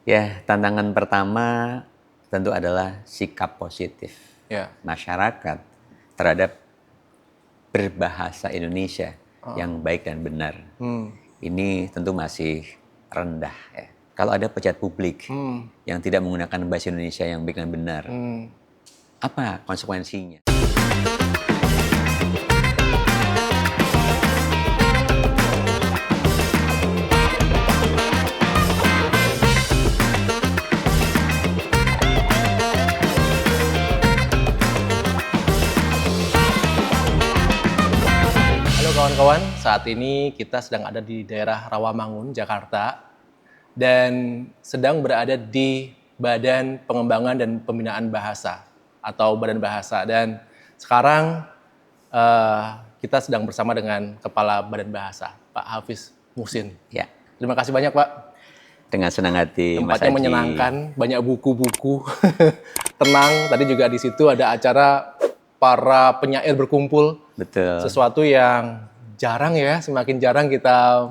Ya, tantangan pertama tentu adalah sikap positif Ya. masyarakat terhadap berbahasa Indonesia yang baik dan benar. Ini tentu masih rendah ya. Kalau ada pejabat publik yang tidak menggunakan bahasa Indonesia yang baik dan benar, apa konsekuensinya? Halo kawan-kawan, saat ini kita sedang ada di daerah Rawamangun, Jakarta, dan sedang berada di Badan Pengembangan dan Pembinaan Bahasa atau Badan Bahasa. Dan sekarang kita sedang bersama dengan Kepala Badan Bahasa, Pak Hafiz Muhsin. Ya, Terima kasih banyak Pak. dengan senang hati, Mas Tempatnya Haji. menyenangkan, banyak buku-buku, tenang. Tadi juga di situ ada acara para penyair berkumpul. Betul. Sesuatu yang jarang ya, semakin jarang kita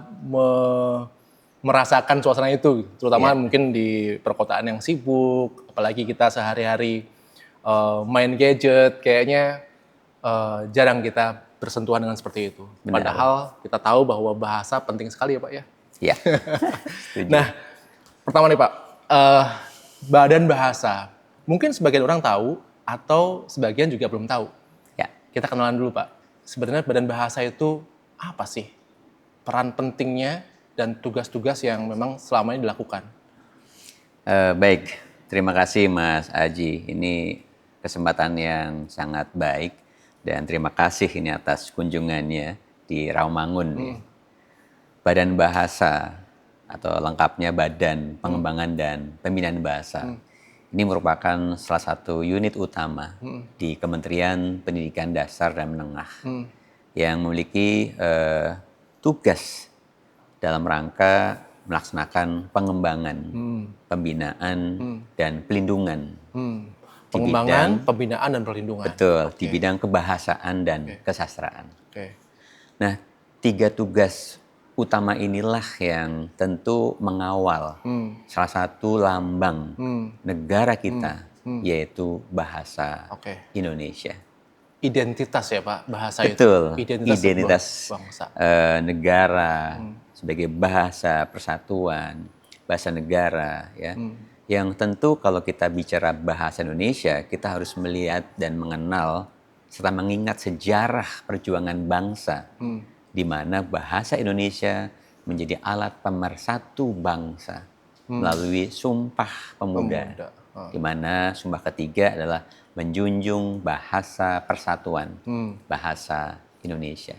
merasakan suasana itu, terutama mungkin di perkotaan yang sibuk, apalagi kita sehari-hari main gadget, kayaknya jarang kita bersentuhan dengan seperti itu. Benar. Padahal kita tahu bahwa bahasa penting sekali ya Pak ya. Ya, setuju. Nah, pertama nih Pak, Badan Bahasa, mungkin sebagian orang tahu atau sebagian juga belum tahu. Ya. Kita kenalan dulu Pak. Sebenarnya Badan Bahasa itu apa sih? Peran pentingnya dan tugas-tugas yang memang selama ini dilakukan. Baik, terima kasih Mas Aji. Ini kesempatan yang sangat baik dan terima kasih ini atas kunjungannya di Rawamangun. Ya. Badan Bahasa atau lengkapnya Badan Pengembangan dan Pembinaan Bahasa. Ini merupakan salah satu unit utama di Kementerian Pendidikan Dasar dan Menengah yang memiliki tugas dalam rangka melaksanakan pengembangan, pembinaan, dan pelindungan. Pengembangan, pembinaan, dan perlindungan. Betul, di bidang kebahasaan dan kesastraan. Oke. Nah, 3 tugas utama inilah yang tentu mengawal salah satu lambang negara kita, yaitu bahasa Indonesia. Identitas ya Pak, bahasa Betul, itu. identitas bangsa. Negara sebagai bahasa persatuan, bahasa negara, ya. Yang tentu kalau kita bicara bahasa Indonesia, kita harus melihat dan mengenal serta mengingat sejarah perjuangan bangsa, di mana bahasa Indonesia menjadi alat pemersatu bangsa melalui Sumpah Pemuda. Di mana sumpah ketiga adalah menjunjung bahasa persatuan, bahasa Indonesia.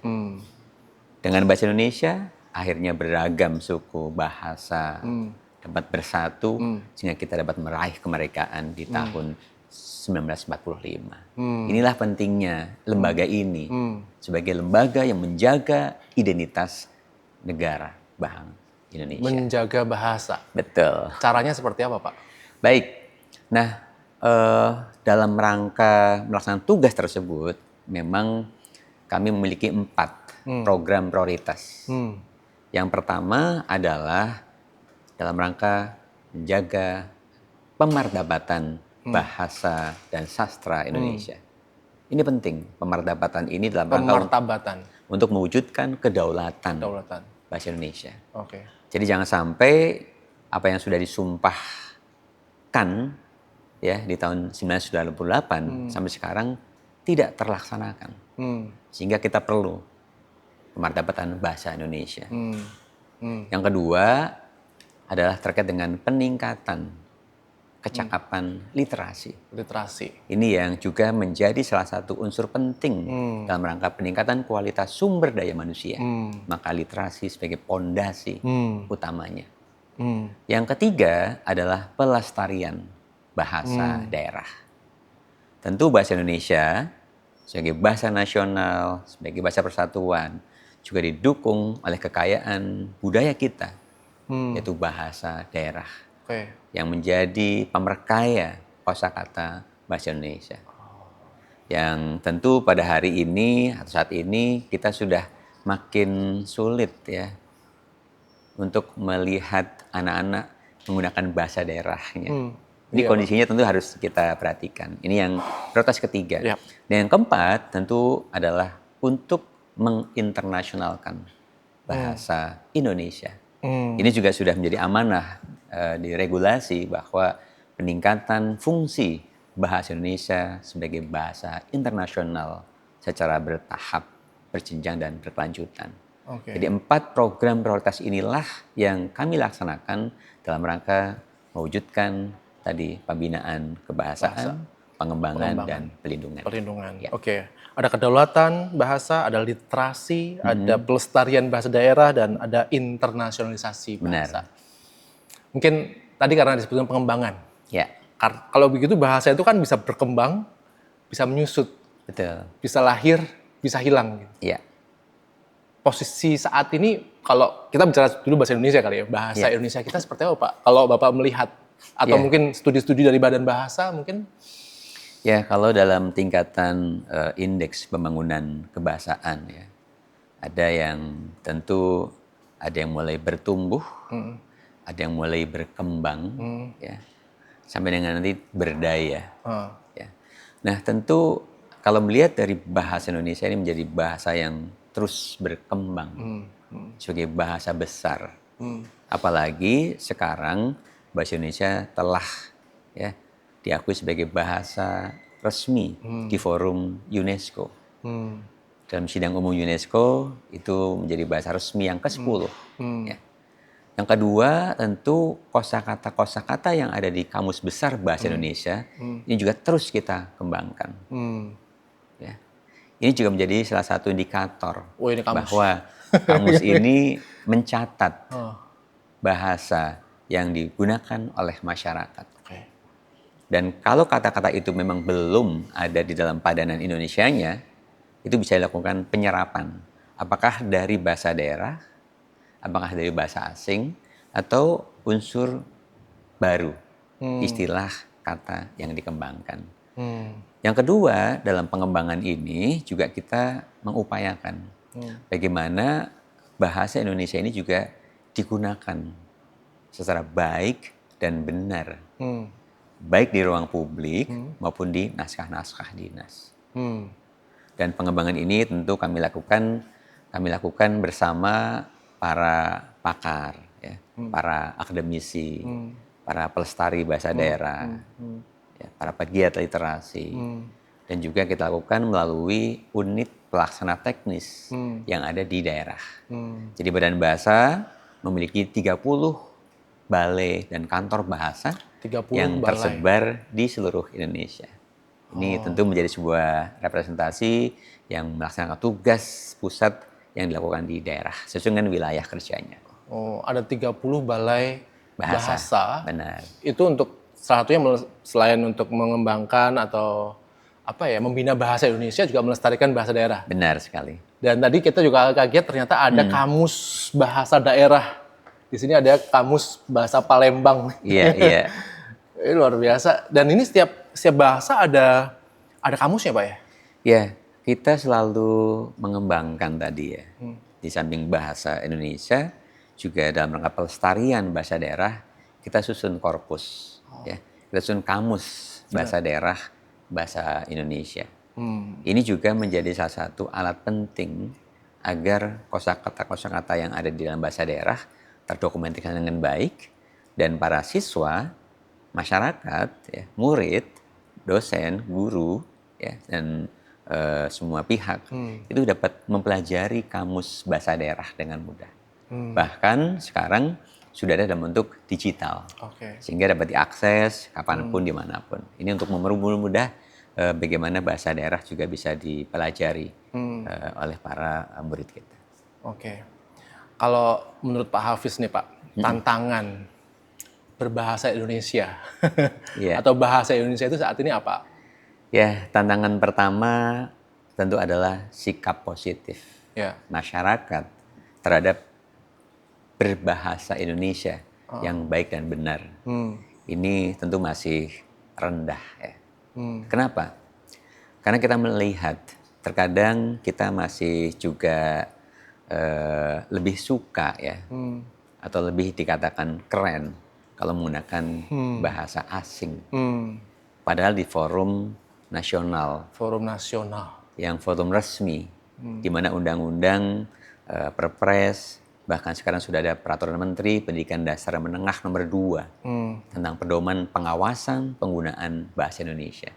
Dengan bahasa Indonesia, akhirnya beragam suku bahasa dapat bersatu sehingga kita dapat meraih kemerdekaan di tahun 1945. Inilah pentingnya lembaga ini sebagai lembaga yang menjaga identitas negara bangsa Indonesia. Menjaga bahasa. Betul. Caranya seperti apa Pak? Baik. Nah, dalam rangka melaksanakan tugas tersebut, memang kami memiliki 4 program prioritas. Yang pertama adalah dalam rangka menjaga pemartabatan bahasa dan sastra Indonesia. Ini penting, pemartabatan ini dalam rangka untuk mewujudkan kedaulatan bahasa Indonesia. Oke. Jadi jangan sampai apa yang sudah disumpahkan ya di tahun 1998 sampai sekarang tidak terlaksanakan. Sehingga kita perlu pemartabatan bahasa Indonesia. Yang kedua adalah terkait dengan peningkatan kecakapan literasi. Ini yang juga menjadi salah satu unsur penting dalam rangka peningkatan kualitas sumber daya manusia. Maka literasi sebagai pondasi utamanya. Yang ketiga adalah pelestarian bahasa daerah. Tentu bahasa Indonesia sebagai bahasa nasional, sebagai bahasa persatuan, juga didukung oleh kekayaan budaya kita, yaitu bahasa daerah. Yang menjadi pemerkaya kosakata bahasa Indonesia. Yang tentu pada hari ini atau saat ini kita sudah makin sulit ya untuk melihat anak-anak menggunakan bahasa daerahnya. Ini Iya, kondisinya tentu harus kita perhatikan. Ini yang prioritas ketiga. Yap. Dan yang keempat tentu adalah untuk menginternasionalkan bahasa Indonesia. Ini juga sudah menjadi amanah di regulasi bahwa peningkatan fungsi bahasa Indonesia sebagai bahasa internasional secara bertahap, berjenjang dan berkelanjutan. Oke. Jadi 4 program prioritas inilah yang kami laksanakan dalam rangka mewujudkan tadi pembinaan kebahasaan, pengembangan dan pelindungan. Perlindungan. Ya. Oke. Ada kedaulatan bahasa, ada literasi, ada pelestarian bahasa daerah, dan ada internasionalisasi bahasa. Mungkin tadi karena disebutkan pengembangan. Ya, Kalau begitu bahasa itu kan bisa berkembang, bisa menyusut, betul. bisa lahir, bisa hilang. Gitu. Ya, Posisi saat ini, kalau kita bicara dulu bahasa Indonesia kali ya, bahasa Ya. Indonesia kita seperti apa Pak? Kalau Bapak melihat, atau Ya. mungkin studi-studi dari Badan Bahasa mungkin? ya kalau dalam tingkatan indeks pembangunan kebahasaan ya, ada yang tentu ada yang mulai bertumbuh, ada yang mulai berkembang, ya, sampai dengan nanti berdaya. Ya. Nah tentu kalau melihat dari bahasa Indonesia ini menjadi bahasa yang terus berkembang sebagai bahasa besar. Apalagi sekarang bahasa Indonesia telah ya diakui sebagai bahasa resmi di forum UNESCO. Dalam sidang umum UNESCO itu menjadi bahasa resmi yang ke-10. Ya. Yang kedua tentu kosakata-kosakata yang ada di Kamus Besar Bahasa Indonesia ini juga terus kita kembangkan. Ya. Ini juga menjadi salah satu indikator Oh, ini kamus. bahwa kamus ini mencatat bahasa yang digunakan oleh masyarakat. Oke. Dan kalau kata-kata itu memang belum ada di dalam padanan Indonesianya, itu bisa dilakukan penyerapan. Apakah dari bahasa daerah, apakah dari bahasa asing, atau unsur baru, istilah kata yang dikembangkan. Yang kedua, dalam pengembangan ini juga kita mengupayakan bagaimana bahasa Indonesia ini juga digunakan secara baik dan benar. Baik di ruang publik maupun di naskah-naskah dinas. Dan pengembangan ini tentu kami lakukan bersama para pakar, ya, para akademisi, para pelestari bahasa daerah, ya, para pegiat literasi, dan juga kita lakukan melalui unit pelaksana teknis yang ada di daerah. Jadi Badan Bahasa memiliki 30 balai dan kantor bahasa 30 yang balai. tersebar di seluruh Indonesia. Ini tentu menjadi sebuah representasi yang melaksanakan tugas pusat yang dilakukan di daerah sesuai dengan wilayah kerjanya. Oh, ada 30 balai bahasa. Benar. Itu untuk salah satunya selain untuk mengembangkan atau apa ya, membina bahasa Indonesia, juga melestarikan bahasa daerah. Benar sekali. Dan tadi kita juga kaget ternyata ada kamus bahasa daerah. Di sini ada kamus bahasa Palembang. Iya, iya. Ini luar biasa. Dan ini setiap bahasa ada kamusnya, Pak ya? Ya, kita selalu mengembangkan tadi ya. Di samping bahasa Indonesia, juga dalam rangka pelestarian bahasa daerah, kita susun korpus. Ya. Kita susun kamus bahasa daerah, bahasa Indonesia. Ini juga menjadi salah satu alat penting agar kosakata-kosakata yang ada di dalam bahasa daerah terdokumentasikan dengan baik, dan para siswa, masyarakat, ya, murid, dosen, guru, ya, dan semua pihak itu dapat mempelajari kamus bahasa daerah dengan mudah. Bahkan sekarang sudah ada dalam bentuk digital, sehingga dapat diakses kapanpun, dimanapun. Ini untuk mempermudah bagaimana bahasa daerah juga bisa dipelajari oleh para murid kita. Oke. Kalau menurut Pak Hafiz nih Pak, tantangan berbahasa Indonesia atau bahasa Indonesia itu saat ini apa? Ya, tantangan pertama tentu adalah sikap positif masyarakat terhadap berbahasa Indonesia yang baik dan benar. Ini tentu masih rendah. Ya. Kenapa? Karena kita melihat terkadang kita masih juga lebih suka ya, atau lebih dikatakan keren kalau menggunakan bahasa asing. Padahal di forum nasional. Forum nasional. Yang forum resmi, di mana undang-undang, perpres, bahkan sekarang sudah ada peraturan menteri pendidikan dasar menengah nomor 2 tentang pedoman pengawasan penggunaan bahasa Indonesia.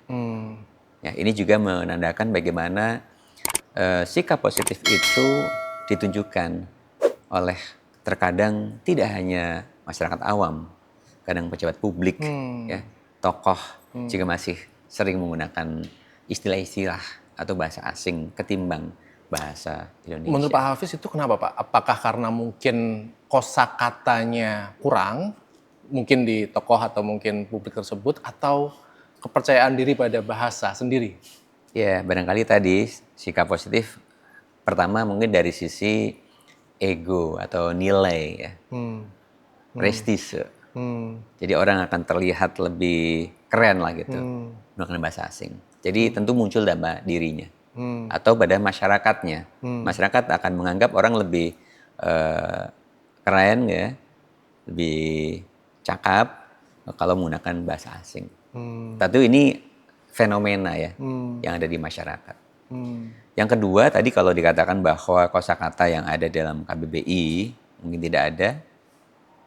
Ya, ini juga menandakan bagaimana sikap positif itu ditunjukkan oleh terkadang tidak hanya masyarakat awam, kadang pejabat publik, ya, tokoh juga masih sering menggunakan istilah-istilah atau bahasa asing ketimbang bahasa Indonesia. Menurut Pak Hafiz itu kenapa Pak? Apakah karena mungkin kosakatanya kurang, mungkin di tokoh atau mungkin publik tersebut, atau kepercayaan diri pada bahasa sendiri? Ya, barangkali tadi sikap positif pertama mungkin dari sisi ego atau nilai, ya, prestise. Jadi orang akan terlihat lebih keren lah gitu menggunakan bahasa asing. Jadi tentu muncul dalam dirinya atau pada masyarakatnya. Masyarakat akan menganggap orang lebih keren, ya, lebih cakap kalau menggunakan bahasa asing. Tentu ini fenomena, ya, yang ada di masyarakat. Yang kedua tadi kalau dikatakan bahwa kosakata yang ada dalam KBBI mungkin tidak ada.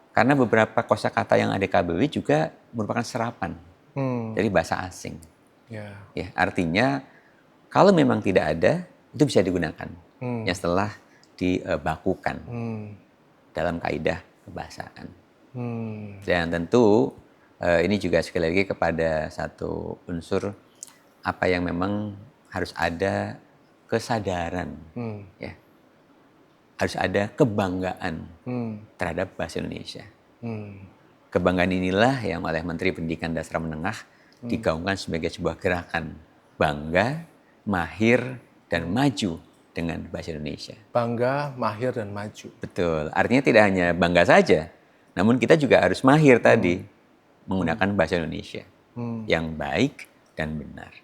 Karena beberapa kosakata yang ada di KBBI juga merupakan serapan dari bahasa asing. Ya, artinya kalau memang tidak ada, itu bisa digunakan. Ya, setelah dibakukan dalam kaidah kebahasaan. Dan tentu ini juga sekali lagi kepada satu unsur apa yang memang harus ada kesadaran, ya. Harus ada kebanggaan terhadap bahasa Indonesia. Kebanggaan inilah yang oleh Menteri Pendidikan Dasar Menengah digaungkan sebagai sebuah gerakan bangga, mahir, dan maju dengan bahasa Indonesia. Bangga, mahir, dan maju. Betul. Artinya tidak hanya bangga saja, namun kita juga harus mahir tadi menggunakan bahasa Indonesia yang baik dan benar.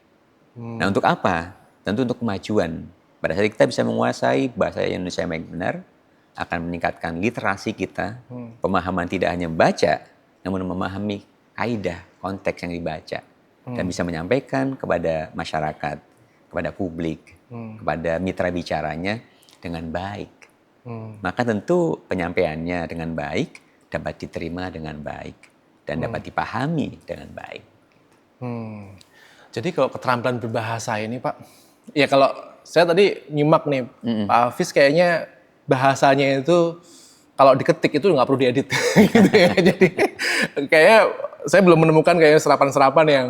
Nah, untuk apa? Tentu untuk kemajuan. Pada saat kita bisa menguasai bahasa Indonesia yang baik benar, akan meningkatkan literasi kita, pemahaman tidak hanya membaca, namun memahami kaidah, konteks yang dibaca, dan bisa menyampaikan kepada masyarakat, kepada publik, kepada mitra bicaranya dengan baik. Maka tentu penyampaiannya dengan baik dapat diterima dengan baik dan dapat dipahami dengan baik. Jadi kalau keterampilan berbahasa ini Pak, ya kalau saya tadi nyimak nih, Pak Hafiz kayaknya bahasanya itu kalau diketik itu nggak perlu diedit gitu ya. Jadi kayaknya saya belum menemukan kayaknya serapan-serapan yang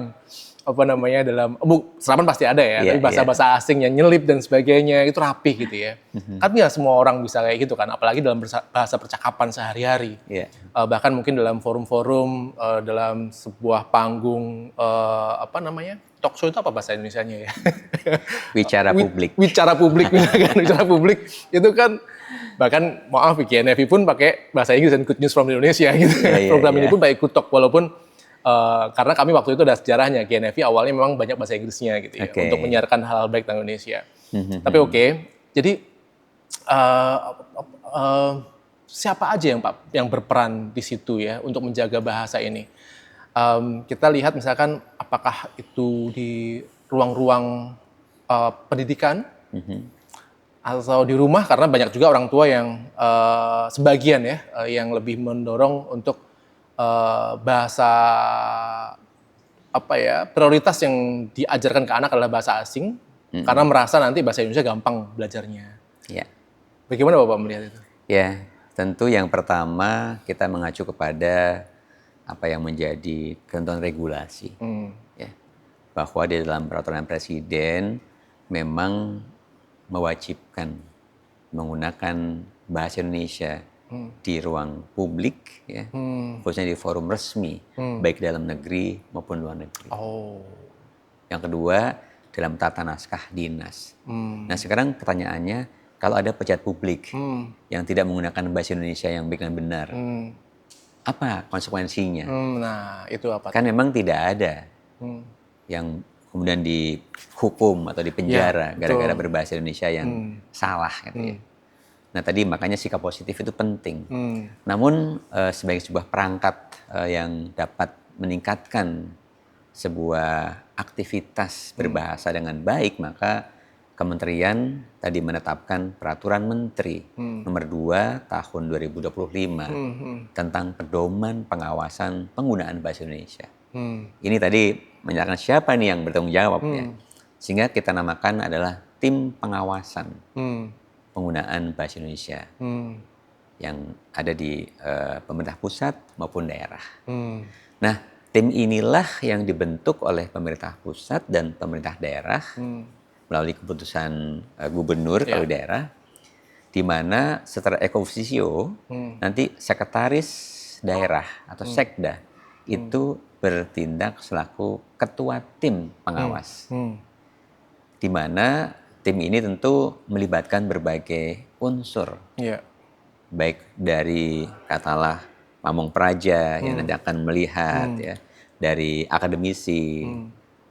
apa namanya dalam serapan pasti ada ya, tapi bahasa-bahasa asing yang nyelip dan sebagainya itu rapih gitu ya. Kan nggak semua orang bisa kayak gitu kan, apalagi dalam bahasa percakapan sehari-hari. Bahkan mungkin dalam forum-forum, dalam sebuah panggung apa namanya? Talk show itu apa bahasa Indonesianya ya? Bicara publik. Bicara publik, bicara publik itu kan bahkan maaf GNFI pun pakai bahasa Inggris dan Good News from Indonesia gitu. Program ini pun pakai Kutok walaupun karena kami waktu itu ada sejarahnya GNFI awalnya memang banyak bahasa Inggrisnya gitu ya untuk menyiarkan hal-hal baik tentang Indonesia. Tapi jadi siapa aja yang berperan di situ ya untuk menjaga bahasa ini? Kita lihat misalkan apakah itu di ruang-ruang pendidikan atau di rumah, karena banyak juga orang tua yang sebagian ya yang lebih mendorong untuk bahasa apa ya prioritas yang diajarkan ke anak adalah bahasa asing karena merasa nanti bahasa Indonesia gampang belajarnya. Bagaimana Bapak melihat itu? Ya, tentu yang pertama kita mengacu kepada apa yang menjadi ketentuan regulasi, ya, bahwa di dalam peraturan presiden memang mewajibkan menggunakan bahasa Indonesia di ruang publik, ya, khususnya di forum resmi, baik dalam negeri maupun luar negeri. Yang kedua, dalam tata naskah dinas. Nah sekarang pertanyaannya, kalau ada pejabat publik yang tidak menggunakan bahasa Indonesia yang baik dan benar, apa konsekuensinya? Nah, itu apa? Kan memang tidak ada yang kemudian dihukum atau dipenjara gara-gara berbahasa Indonesia yang salah gitu ya. Nah tadi makanya sikap positif itu penting. Namun sebagai sebuah perangkat yang dapat meningkatkan sebuah aktivitas berbahasa dengan baik, maka Kementerian tadi menetapkan Peraturan Menteri nomor 2 tahun 2025 tentang pedoman pengawasan penggunaan bahasa Indonesia. Ini tadi menyatakan siapa nih yang bertanggung jawab ya. Sehingga kita namakan adalah tim pengawasan penggunaan bahasa Indonesia yang ada di pemerintah pusat maupun daerah. Nah, tim inilah yang dibentuk oleh pemerintah pusat dan pemerintah daerah melalui keputusan gubernur kalau daerah, di mana setelah ex officio nanti sekretaris daerah atau sekda itu bertindak selaku ketua tim pengawas, di mana tim ini tentu melibatkan berbagai unsur, baik dari katalah pamong praja yang nanti akan melihat ya, dari akademisi,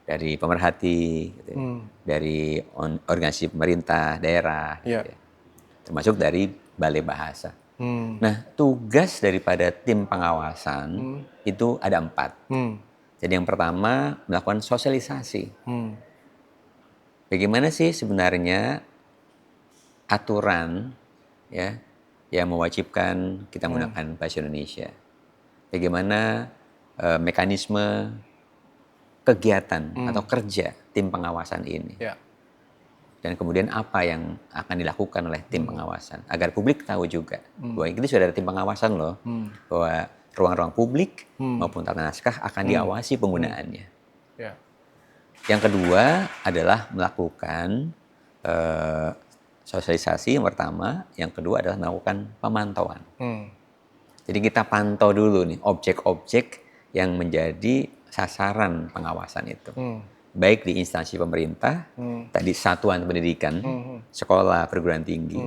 dari pemerhati, gitu ya, dari organisasi pemerintah daerah, gitu ya, termasuk dari balai bahasa. Nah, tugas daripada tim pengawasan itu ada 4. Jadi yang pertama melakukan sosialisasi. Bagaimana sih sebenarnya aturan ya yang mewajibkan kita menggunakan bahasa Indonesia? Bagaimana mekanisme kegiatan atau kerja tim pengawasan ini? Dan kemudian apa yang akan dilakukan oleh tim pengawasan agar publik tahu juga bahwa ini sudah ada tim pengawasan loh, bahwa ruang-ruang publik maupun tata naskah akan diawasi penggunaannya. Yang kedua adalah melakukan sosialisasi yang pertama, yang kedua adalah melakukan pemantauan. Jadi kita pantau dulu nih objek-objek yang menjadi sasaran pengawasan itu. Baik di instansi pemerintah, tadi satuan pendidikan, sekolah, perguruan tinggi,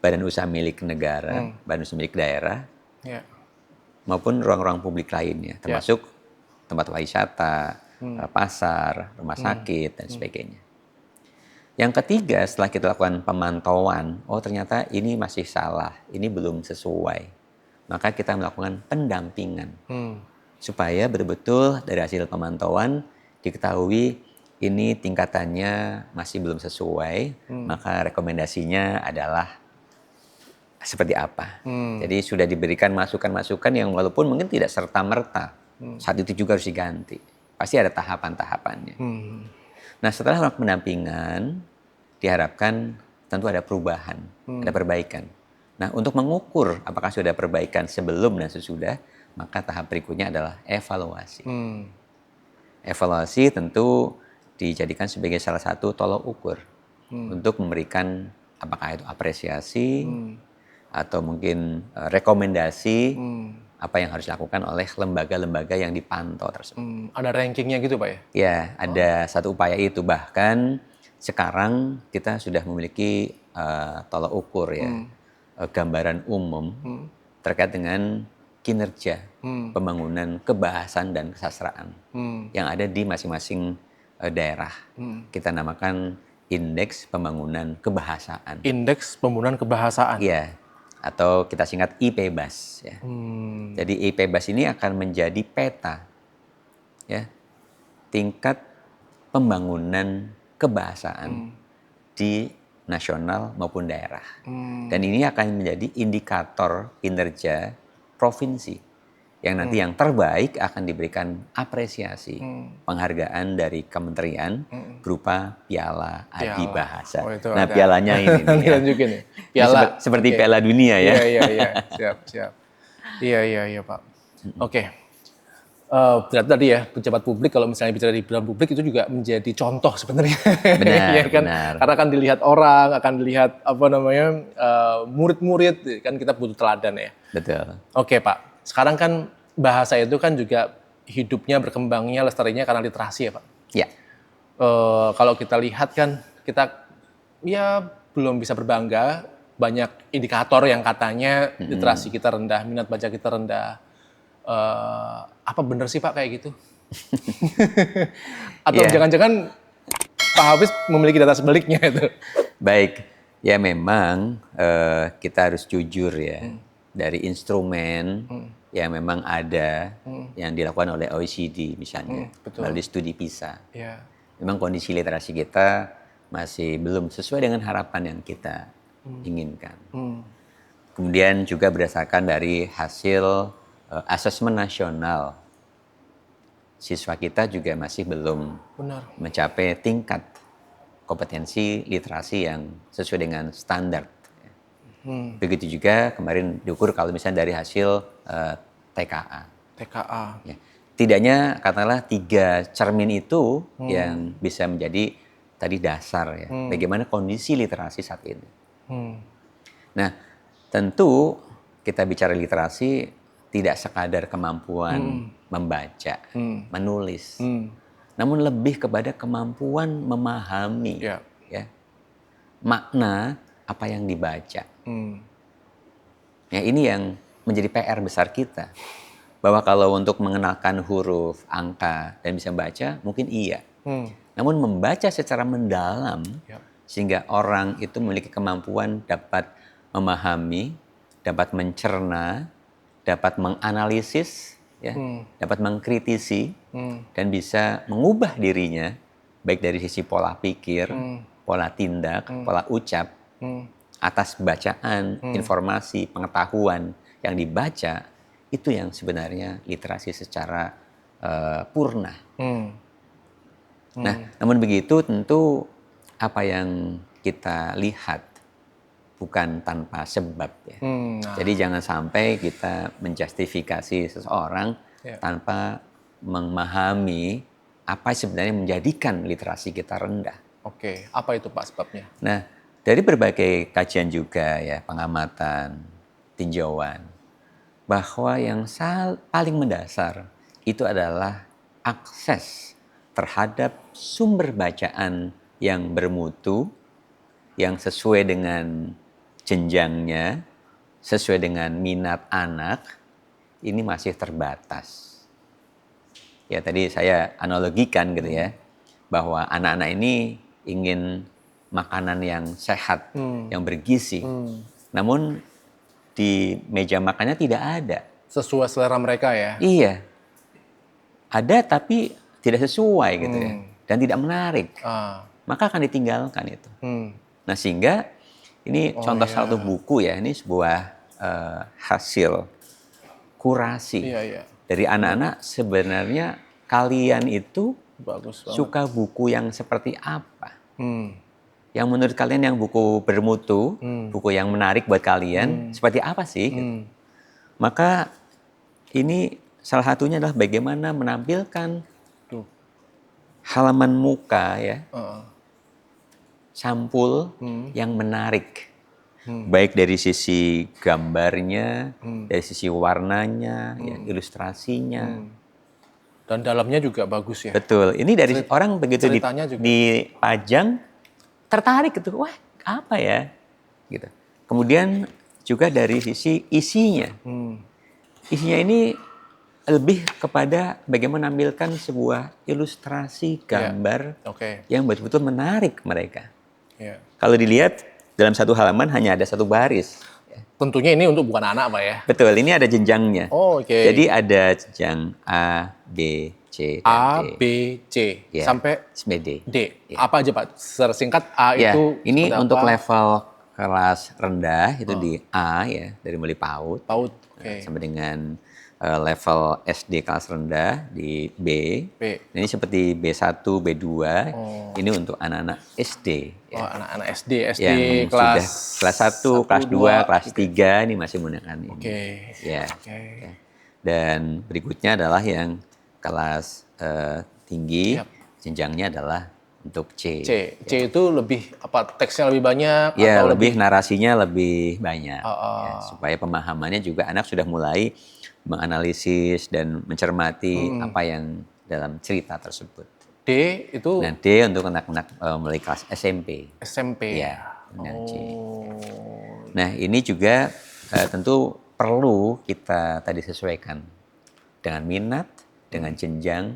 badan usaha milik negara, badan usaha milik daerah, maupun ruang-ruang publik lainnya, termasuk tempat wisata, pasar, rumah sakit, dan sebagainya. Yang ketiga, setelah kita lakukan pemantauan, oh ternyata ini masih salah, ini belum sesuai, maka kita melakukan pendampingan. Supaya betul-betul dari hasil pemantauan diketahui ini tingkatannya masih belum sesuai, maka rekomendasinya adalah seperti apa. Jadi sudah diberikan masukan-masukan yang walaupun mungkin tidak serta-merta, saat itu juga harus diganti. Pasti ada tahapan-tahapannya. Nah setelah melakukan pendampingan, diharapkan tentu ada perubahan, ada perbaikan. Nah untuk mengukur apakah sudah ada perbaikan sebelum dan sesudah, maka tahap berikutnya adalah evaluasi. Evaluasi tentu dijadikan sebagai salah satu tolok ukur untuk memberikan apakah itu apresiasi atau mungkin rekomendasi apa yang harus dilakukan oleh lembaga-lembaga yang dipantau tersebut. Ada rankingnya gitu Pak ya? Ya, ada satu upaya itu. Bahkan sekarang kita sudah memiliki tolok ukur ya, gambaran umum terkait dengan kinerja pembangunan kebahasaan dan kesastraan yang ada di masing-masing daerah. Kita namakan Indeks Pembangunan Kebahasaan. Indeks Pembangunan Kebahasaan? Iya, atau kita singkat IPBAS. Ya. Jadi IPBAS ini akan menjadi peta ya, tingkat pembangunan kebahasaan di nasional maupun daerah. Dan ini akan menjadi indikator kinerja provinsi yang nanti yang terbaik akan diberikan apresiasi penghargaan dari kementerian berupa Piala Adi Bahasa. Nah pialanya ini nih, juga nih. Piala seperti Piala Dunia ya. Iya, siap. Iya Pak. Oke. Berarti tadi ya pejabat publik kalau misalnya bicara di bidang publik itu juga menjadi contoh sebenarnya. Benar, ya kan? benar. Karena akan dilihat orang, akan dilihat murid-murid, kan kita butuh teladan ya. Betul. Oke Pak. Sekarang kan bahasa itu kan juga hidupnya, berkembangnya, lestarinya karena literasi ya Pak. Ya. Kalau kita lihat kan kita ya belum bisa berbangga, banyak indikator yang katanya literasi kita rendah, minat baca kita rendah. Apa benar sih Pak kayak gitu? Atau jangan-jangan Pak Hafiz memiliki data sebaliknya itu? Baik, Ya memang kita harus jujur ya, dari instrumen yang memang ada yang dilakukan oleh OECD misalnya, betul. melalui studi PISA. Ya. Memang kondisi literasi kita masih belum sesuai dengan harapan yang kita inginkan. Kemudian juga berdasarkan dari hasil asesmen nasional, siswa kita juga masih belum Benar. mencapai tingkat kompetensi literasi yang sesuai dengan standar. Begitu juga kemarin diukur kalau misalnya dari hasil TKA. TKA. Ya. Tidaknya katakanlah 3 cermin itu yang bisa menjadi tadi dasar ya. Bagaimana kondisi literasi saat ini. Nah, tentu kita bicara literasi tidak sekadar kemampuan membaca, menulis. Namun lebih kepada kemampuan memahami Ya. ya, makna apa yang dibaca. Ya, ini yang menjadi PR besar kita. Bahwa kalau untuk mengenalkan huruf, angka, dan bisa membaca, mungkin iya. Namun membaca secara mendalam, sehingga orang itu memiliki kemampuan dapat memahami, dapat mencerna, dapat menganalisis, ya, dapat mengkritisi, dan bisa mengubah dirinya, baik dari sisi pola pikir, pola tindak, pola ucap, atas bacaan, informasi, pengetahuan yang dibaca, itu yang sebenarnya literasi secara purna. Nah, namun begitu tentu apa yang kita lihat bukan tanpa sebab ya. Jadi jangan sampai kita menjustifikasi seseorang tanpa memahami apa sebenarnya menjadikan literasi kita rendah. Oke, apa itu Pak sebabnya? Nah, dari berbagai kajian juga ya, pengamatan, tinjauan, bahwa yang paling mendasar itu adalah akses terhadap sumber bacaan yang bermutu, yang sesuai dengan jenjangnya, sesuai dengan minat anak, ini masih terbatas. Ya tadi saya analogikan gitu ya, bahwa anak-anak ini ingin makanan yang sehat, yang bergizi. Namun di meja makannya tidak ada. Sesuai selera mereka ya? Iya. Ada tapi tidak sesuai gitu ya. Dan tidak menarik. Maka akan ditinggalkan itu. Nah sehingga ini contoh satu buku ya. Ini sebuah hasil kurasi. Dari anak-anak sebenarnya kalian itu bagus banget. Suka buku yang seperti apa? Yang menurut kalian yang buku bermutu, buku yang menarik buat kalian, seperti apa sih? Gitu. Maka ini salah satunya adalah bagaimana menampilkan halaman muka ya, sampul yang menarik, baik dari sisi gambarnya, dari sisi warnanya, ya, ilustrasinya. Dan dalamnya juga bagus ya. Betul. Ini dari orang begitu dipajang tertarik gitu. Wah, apa ya? Gitu. Kemudian juga dari sisi isinya. Isinya ini lebih kepada bagaimana menampilkan sebuah ilustrasi gambar yang betul-betul menarik mereka. Kalau dilihat dalam satu halaman hanya ada satu baris. Tentunya ini untuk bukan anak Pak ya? Betul, ini ada jenjangnya. Jadi ada jenjang A, B, C, dan A, D. B, C, ya. Sampai D. D. Ya. Apa aja Pak? Secara singkat A ya, itu ini untuk level kelas rendah itu di A ya, dari mulai PAUD. Sampai dengan level SD kelas rendah di B. Ini seperti B1, B2. Ini untuk anak-anak SD. Ya. Anak-anak SD yang kelas 1, kelas 2, kelas 3 ini masih menggunakan ini. Ya. Dan berikutnya adalah yang kelas tinggi, jenjangnya adalah untuk C. C itu lebih apa? Teksnya lebih banyak? Ya, atau lebih narasinya lebih banyak. Ya, supaya pemahamannya juga anak sudah mulai menganalisis dan mencermati apa yang dalam cerita tersebut. D itu? Nah, D untuk anak-anak mulai kelas SMP. Ya, dengan C. Nah, ini juga tentu perlu kita tadi sesuaikan dengan minat, dengan jenjang,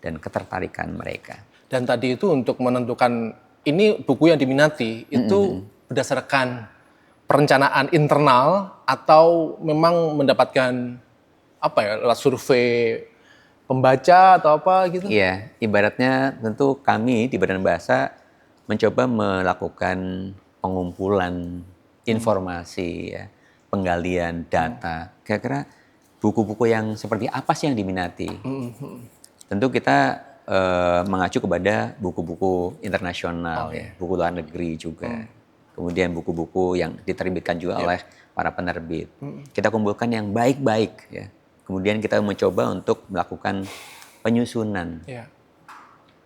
dan ketertarikan mereka. Dan tadi itu untuk menentukan ini buku yang diminati, itu berdasarkan perencanaan internal atau memang mendapatkan lewat survei pembaca atau apa gitu? Iya, ibaratnya tentu kami di Badan Bahasa mencoba melakukan pengumpulan informasi, ya, penggalian data. Kira-kira buku-buku yang seperti apa sih yang diminati? Tentu kita mengacu kepada buku-buku internasional, ya, buku luar negeri juga. Kemudian buku-buku yang diterbitkan juga oleh para penerbit. Kita kumpulkan yang baik-baik, ya. Kemudian kita mencoba untuk melakukan penyusunan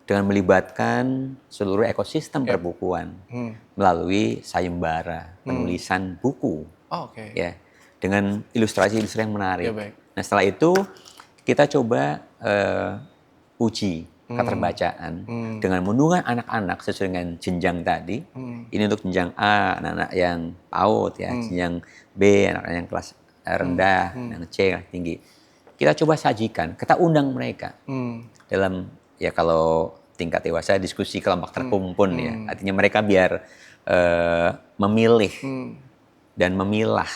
dengan melibatkan seluruh ekosistem perbukuan melalui sayembara penulisan buku, ya, dengan ilustrasi-ilustrasi yang menarik. Nah, setelah itu kita coba uji keterbacaan dengan mengundang anak-anak sesuai dengan jenjang tadi. Ini untuk jenjang A, anak-anak yang PAUD, ya, jenjang B, anak-anak yang kelas rendah, yang C, tinggi. Kita coba sajikan, kita undang mereka dalam, ya, kalau tingkat dewasa diskusi kelompok terkumpul, ya, artinya mereka biar memilih dan memilah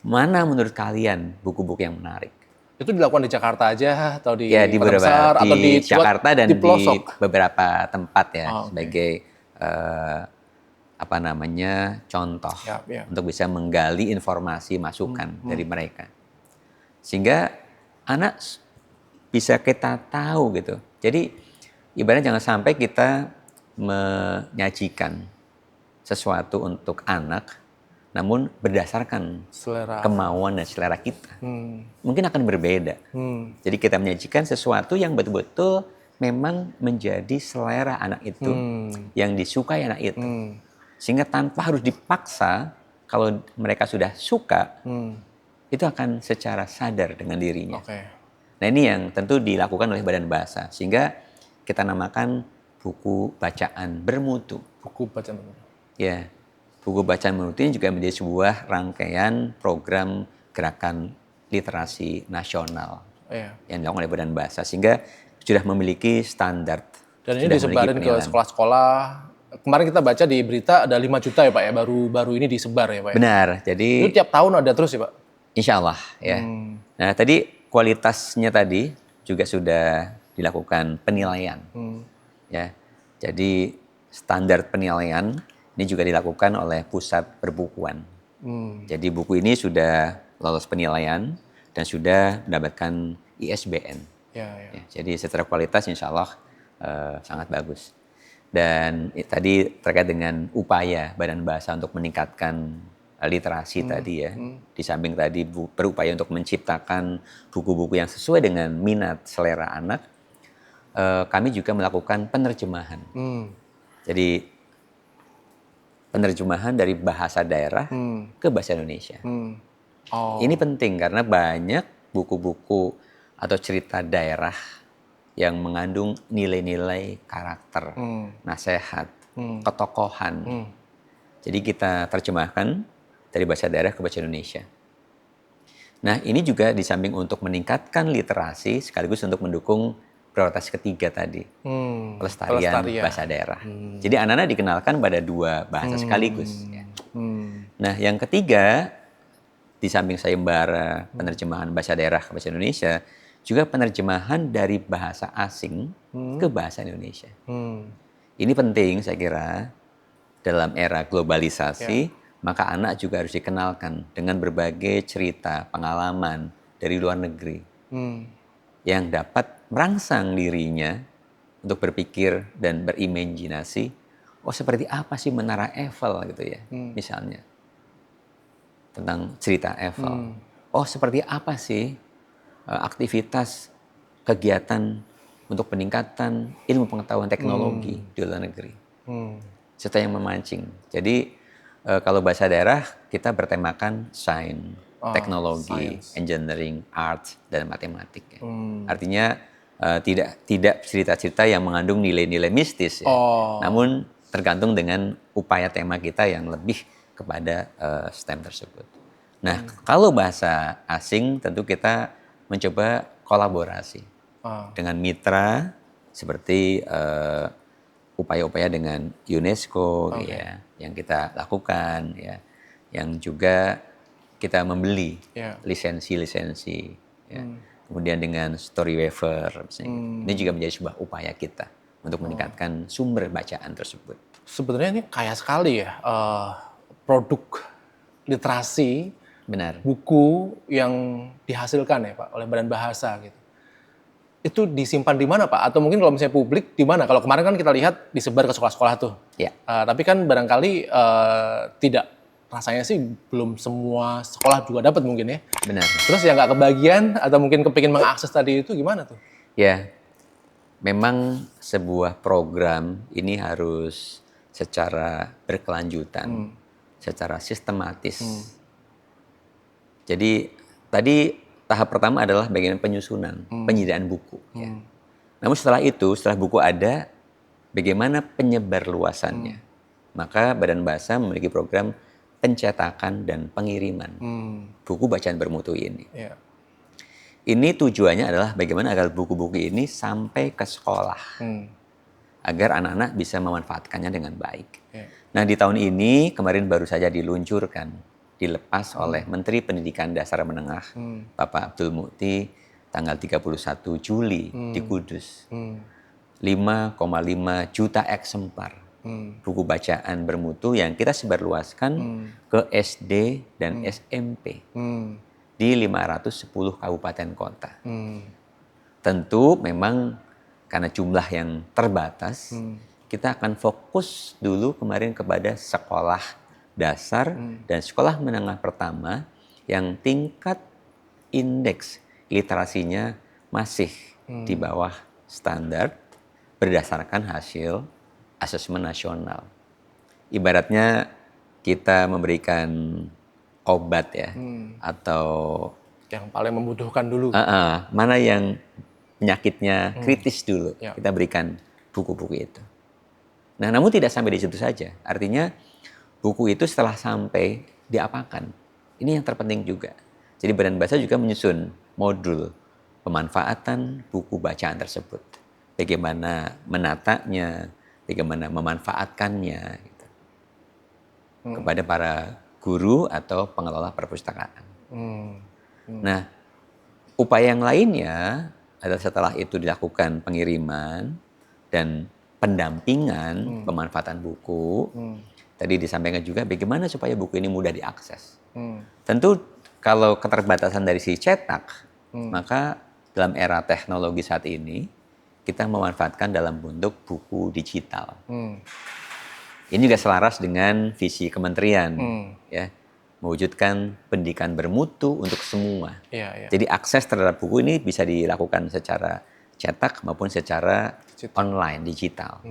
mana menurut kalian buku-buku yang menarik. Itu dilakukan di Jakarta aja atau di ya, di Kota beberapa Besar atau di Jakarta dan di pelosok? di beberapa tempat, ya, Oh, okay. sebagai contoh Ya. untuk bisa menggali informasi masukan dari mereka, sehingga anak bisa kita tahu gitu. Jadi ibaratnya jangan sampai kita menyajikan sesuatu untuk anak namun berdasarkan Selera. kemauan dan selera kita. Mungkin akan berbeda. Jadi kita menyajikan sesuatu yang betul-betul memang menjadi selera anak itu, yang disukai anak itu. Sehingga tanpa harus dipaksa, kalau mereka sudah suka, itu akan secara sadar dengan dirinya. Nah, ini yang tentu dilakukan oleh Badan Bahasa, sehingga kita namakan buku bacaan bermutu. Buku bacaan bermutu. Ya, buku bacaan bermutu ini juga menjadi sebuah rangkaian program gerakan literasi nasional yang dilakukan oleh Badan Bahasa, sehingga sudah memiliki standar. Dan ini disebarin ke sekolah-sekolah. Kemarin kita baca di berita ada 5 juta ya Pak ya, baru ini disebar ya Pak ya? Benar, jadi itu tiap tahun ada terus ya Pak? Insya Allah, ya. Nah, tadi kualitasnya tadi juga sudah dilakukan penilaian, ya. Jadi standar penilaian ini juga dilakukan oleh pusat perbukuan. Jadi buku ini sudah lolos penilaian dan sudah mendapatkan ISBN. Ya, jadi secara kualitas insya Allah sangat bagus. Dan tadi terkait dengan upaya Badan Bahasa untuk meningkatkan literasi tadi, ya. Di samping tadi berupaya untuk menciptakan buku-buku yang sesuai dengan minat selera anak, kami juga melakukan penerjemahan. Jadi penerjemahan dari bahasa daerah ke bahasa Indonesia. Ini penting karena banyak buku-buku atau cerita daerah yang mengandung nilai-nilai karakter, nasihat, ketokohan. Jadi kita terjemahkan dari bahasa daerah ke bahasa Indonesia. Nah, ini juga di samping untuk meningkatkan literasi, sekaligus untuk mendukung prioritas ketiga tadi, pelestarian bahasa daerah. Jadi anak-anak dikenalkan pada 2 bahasa sekaligus. Ya. Nah, yang ketiga, di samping sayembara penerjemahan bahasa daerah ke bahasa Indonesia, juga penerjemahan dari bahasa asing ke bahasa Indonesia. Ini penting saya kira dalam era globalisasi, maka anak juga harus dikenalkan dengan berbagai cerita, pengalaman dari luar negeri yang dapat merangsang dirinya untuk berpikir dan berimajinasi, oh seperti apa sih Menara Eiffel gitu ya, misalnya. Tentang cerita Eiffel. Oh seperti apa sih aktivitas kegiatan untuk peningkatan ilmu pengetahuan teknologi di luar negeri. Serta yang memancing. Jadi kalau bahasa daerah kita bertemakan sains, teknologi, engineering, art, dan matematik. Ya. Artinya tidak cerita-cerita yang mengandung nilai-nilai mistis. Ya. Namun tergantung dengan upaya tema kita yang lebih kepada STEM tersebut. Nah, kalau bahasa asing tentu kita mencoba kolaborasi dengan mitra seperti upaya-upaya dengan UNESCO ya, yang kita lakukan ya, yang juga kita membeli lisensi-lisensi ya. Kemudian dengan Storyweaver misalnya. Ini juga menjadi sebuah upaya kita untuk meningkatkan sumber bacaan tersebut. Sebenarnya ini kaya sekali ya produk literasi, Benar. buku yang dihasilkan ya Pak oleh Badan Bahasa gitu. Itu disimpan di mana Pak? Atau mungkin kalau misalnya publik di mana? Kalau kemarin kan kita lihat disebar ke sekolah-sekolah tuh. Ya. Tapi kan barangkali tidak, rasanya sih belum semua sekolah juga dapat mungkin ya. Benar. Terus yang nggak kebagian atau mungkin kepingin mengakses tadi itu gimana tuh? Ya, memang sebuah program ini harus secara berkelanjutan, secara sistematis. Jadi tadi tahap pertama adalah bagian penyusunan, penyediaan buku. Ya. Namun setelah itu, setelah buku ada, bagaimana penyebarluasannya? Maka Badan Bahasa memiliki program pencetakan dan pengiriman buku bacaan bermutu ini. Yeah. Ini tujuannya adalah bagaimana agar buku-buku ini sampai ke sekolah, agar anak-anak bisa memanfaatkannya dengan baik. Yeah. Nah di tahun ini kemarin baru saja dilepas oleh Menteri Pendidikan Dasar Menengah, Bapak Abdul Mukti, tanggal 31 Juli di Kudus. 5,5 juta eksemplar buku bacaan bermutu yang kita sebarluaskan ke SD dan SMP di 510 kabupaten kota. Tentu memang karena jumlah yang terbatas, kita akan fokus dulu kemarin kepada sekolah dasar dan sekolah menengah pertama yang tingkat indeks literasinya masih di bawah standar berdasarkan hasil asesmen nasional. Ibaratnya kita memberikan obat ya, atau yang paling membutuhkan dulu. Mana yang penyakitnya kritis dulu, kita berikan buku-buku itu. Nah, namun tidak sampai di situ saja. Artinya buku itu setelah sampai diapakan. Ini yang terpenting juga. Jadi Badan Bahasa juga menyusun modul pemanfaatan buku bacaan tersebut. Bagaimana menatanya, bagaimana memanfaatkannya gitu. Kepada para guru atau pengelola perpustakaan. Nah, upaya yang lainnya adalah setelah itu dilakukan pengiriman dan pendampingan pemanfaatan buku. Tadi disampaikan juga bagaimana supaya buku ini mudah diakses. Tentu kalau keterbatasan dari si cetak, maka dalam era teknologi saat ini kita memanfaatkan dalam bentuk buku digital. Ini juga selaras dengan visi kementerian, ya, mewujudkan pendidikan bermutu untuk semua. Jadi akses terhadap buku ini bisa dilakukan secara cetak maupun secara online, digital.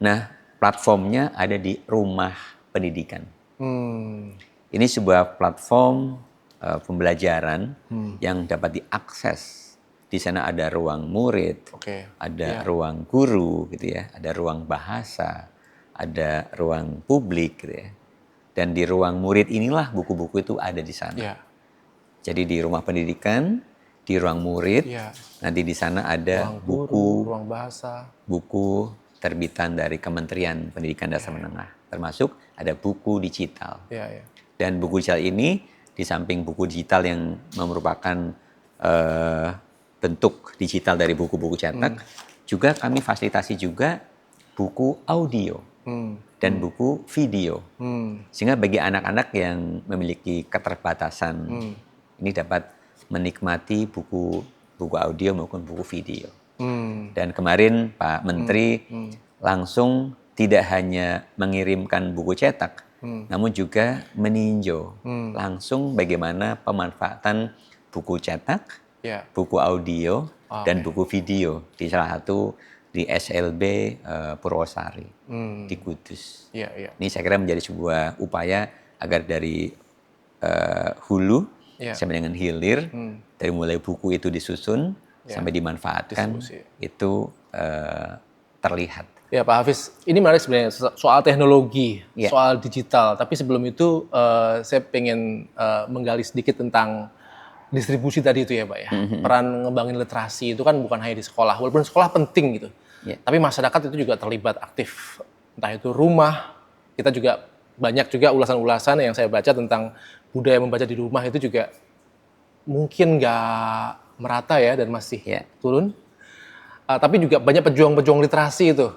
Nah, platformnya ada di Rumah Pendidikan. Ini sebuah platform pembelajaran yang dapat diakses. Di sana ada ruang murid, ada ruang guru, gitu ya, ada ruang bahasa, ada ruang publik, gitu ya. Dan di ruang murid inilah buku-buku itu ada di sana. Jadi di Rumah Pendidikan, di ruang murid, nanti di sana ada ruang buku, guru, ruang bahasa, buku terbitan dari Kementerian Pendidikan Dasar Menengah, termasuk ada buku digital. Dan buku digital ini di samping buku digital yang merupakan bentuk digital dari buku-buku cetak, juga kami fasilitasi juga buku audio dan buku video. Sehingga bagi anak-anak yang memiliki keterbatasan ini dapat menikmati buku audio maupun buku video. Dan kemarin Pak Menteri langsung tidak hanya mengirimkan buku cetak, namun juga meninjau langsung bagaimana pemanfaatan buku cetak, buku audio, dan buku video di salah satu di SLB Purwosari di Kudus. Ini saya kira menjadi sebuah upaya agar dari hulu sampai dengan hilir, dari mulai buku itu disusun sampai dimanfaatkan, itu terlihat. Ya Pak Hafiz, ini menarik sebenarnya soal teknologi, soal digital. Tapi sebelum itu saya pengen menggali sedikit tentang distribusi tadi itu ya Pak ya. Peran ngembangin literasi itu kan bukan hanya di sekolah, walaupun sekolah penting gitu. Ya. Tapi masyarakat itu juga terlibat aktif. Entah itu rumah, kita juga banyak juga ulasan-ulasan yang saya baca tentang budaya membaca di rumah itu juga mungkin nggak merata ya dan masih Ya. turun. Tapi juga banyak pejuang-pejuang literasi itu,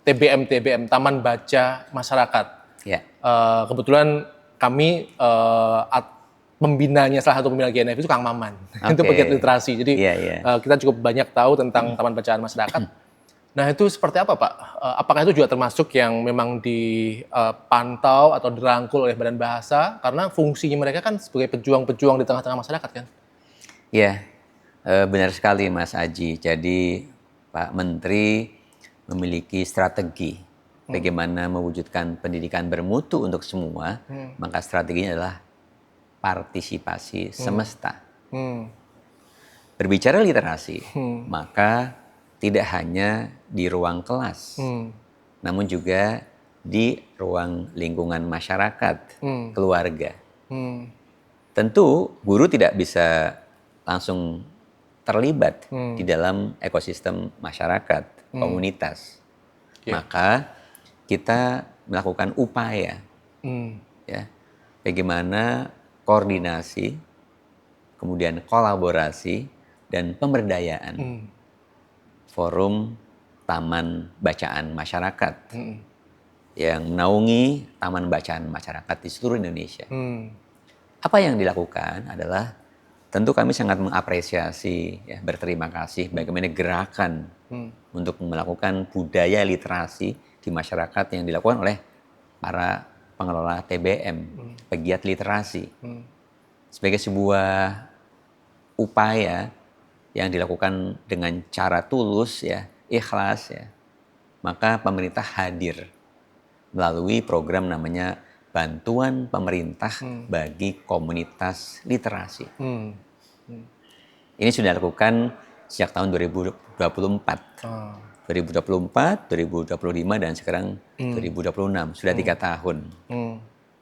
TBM, Taman Baca Masyarakat. Ya. Kebetulan kami pembinanya, salah satu pembina GNF itu Kang Maman. Itu Oke. pegiat literasi. Jadi Iya. kita cukup banyak tahu tentang Taman Bacaan Masyarakat. Nah itu seperti apa Pak? Apakah itu juga termasuk yang memang dipantau atau dirangkul oleh Badan Bahasa? Karena fungsinya mereka kan sebagai pejuang-pejuang di tengah-tengah masyarakat kan? Iya, benar sekali Mas Aji. Jadi Pak Menteri memiliki strategi bagaimana mewujudkan pendidikan bermutu untuk semua. Maka strateginya adalah partisipasi semesta. Berbicara literasi, maka tidak hanya di ruang kelas, namun juga di ruang lingkungan masyarakat, keluarga. Tentu guru tidak bisa langsung terlibat di dalam ekosistem masyarakat, komunitas. Maka kita melakukan upaya, ya, bagaimana koordinasi, kemudian kolaborasi dan pemberdayaan. Forum Taman Bacaan Masyarakat yang menaungi taman bacaan masyarakat di seluruh Indonesia. Apa yang dilakukan adalah tentu kami sangat mengapresiasi, ya, berterima kasih bagaimana gerakan untuk melakukan budaya literasi di masyarakat yang dilakukan oleh para pengelola TBM, pegiat literasi. Sebagai sebuah upaya yang dilakukan dengan cara tulus, ya, ikhlas, ya, maka pemerintah hadir melalui program namanya Bantuan Pemerintah bagi Komunitas Literasi. Ini sudah dilakukan sejak tahun 2024. 2024, 2025, dan sekarang 2026. Sudah 3 tahun.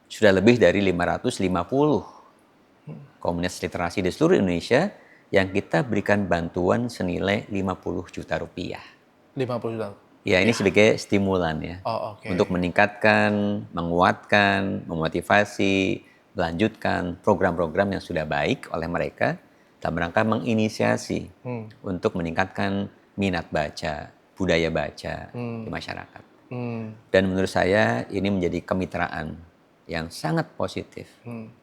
Sudah lebih dari 550 komunitas literasi di seluruh Indonesia yang kita berikan bantuan senilai 50 juta rupiah. 50 juta? Ya, ini sebagai stimulan ya. Untuk meningkatkan, menguatkan, memotivasi, melanjutkan program-program yang sudah baik oleh mereka dalam rangka menginisiasi untuk meningkatkan minat baca, budaya baca di masyarakat. Dan menurut saya ini menjadi kemitraan yang sangat positif.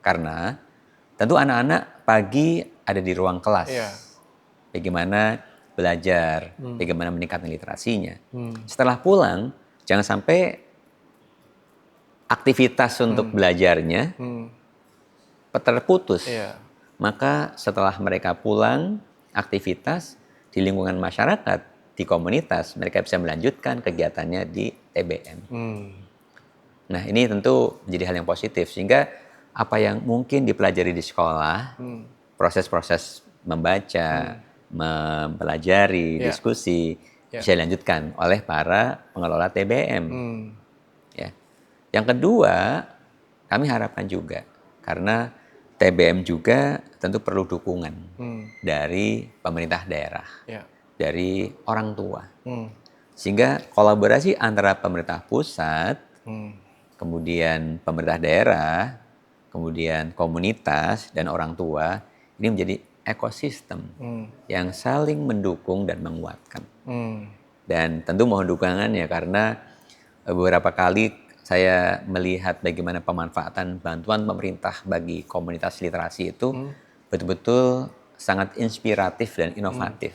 Karena tentu anak-anak pagi ada di ruang kelas. Bagaimana belajar, bagaimana meningkatkan literasinya. Setelah pulang, jangan sampai aktivitas untuk belajarnya terputus. Maka setelah mereka pulang, aktivitas di lingkungan masyarakat, di komunitas, mereka bisa melanjutkan kegiatannya di TBM. Nah, ini tentu menjadi hal yang positif, sehingga apa yang mungkin dipelajari di sekolah, proses-proses membaca, mempelajari, diskusi, bisa dilanjutkan oleh para pengelola TBM. Ya. Yang kedua, kami harapkan juga, karena TBM juga tentu perlu dukungan dari pemerintah daerah, dari orang tua. Sehingga kolaborasi antara pemerintah pusat, kemudian pemerintah daerah, kemudian komunitas dan orang tua, ini menjadi ekosistem yang saling mendukung dan menguatkan. Dan tentu mohon dukungannya, karena beberapa kali saya melihat bagaimana pemanfaatan bantuan pemerintah bagi komunitas literasi itu betul-betul sangat inspiratif dan inovatif.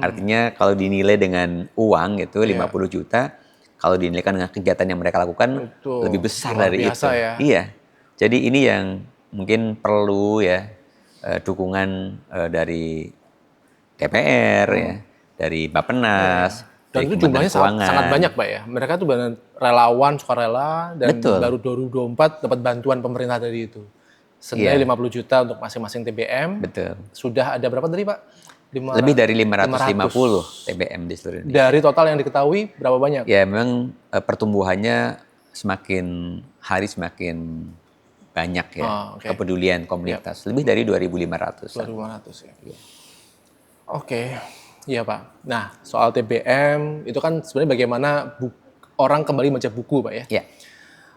Artinya kalau dinilai dengan uang itu 50 juta, kalau dinilaikan dengan kegiatan yang mereka lakukan lebih besar dari itu. Ya. Iya. Jadi ini yang mungkin perlu ya dukungan dari DPR ya, dari Bappenas, dan dari itu jumlahnya Keuangan. sangat banyak Pak ya. Mereka tuh benar relawan, sukarela, dan Betul. baru 2024 dapat bantuan pemerintah dari itu. Senilai 50 juta untuk masing-masing TBM. Betul. Sudah ada berapa tadi Pak? Lebih dari 550 TBM di seluruh Indonesia. Dari total yang diketahui berapa banyak? Ya memang pertumbuhannya semakin hari semakin banyak ya, kepedulian komunitas. Lebih dari 2.500. 2.500 ya. Oke. Iya Pak. Nah soal TBM itu kan sebenarnya bagaimana orang kembali membaca buku Pak ya. Ya,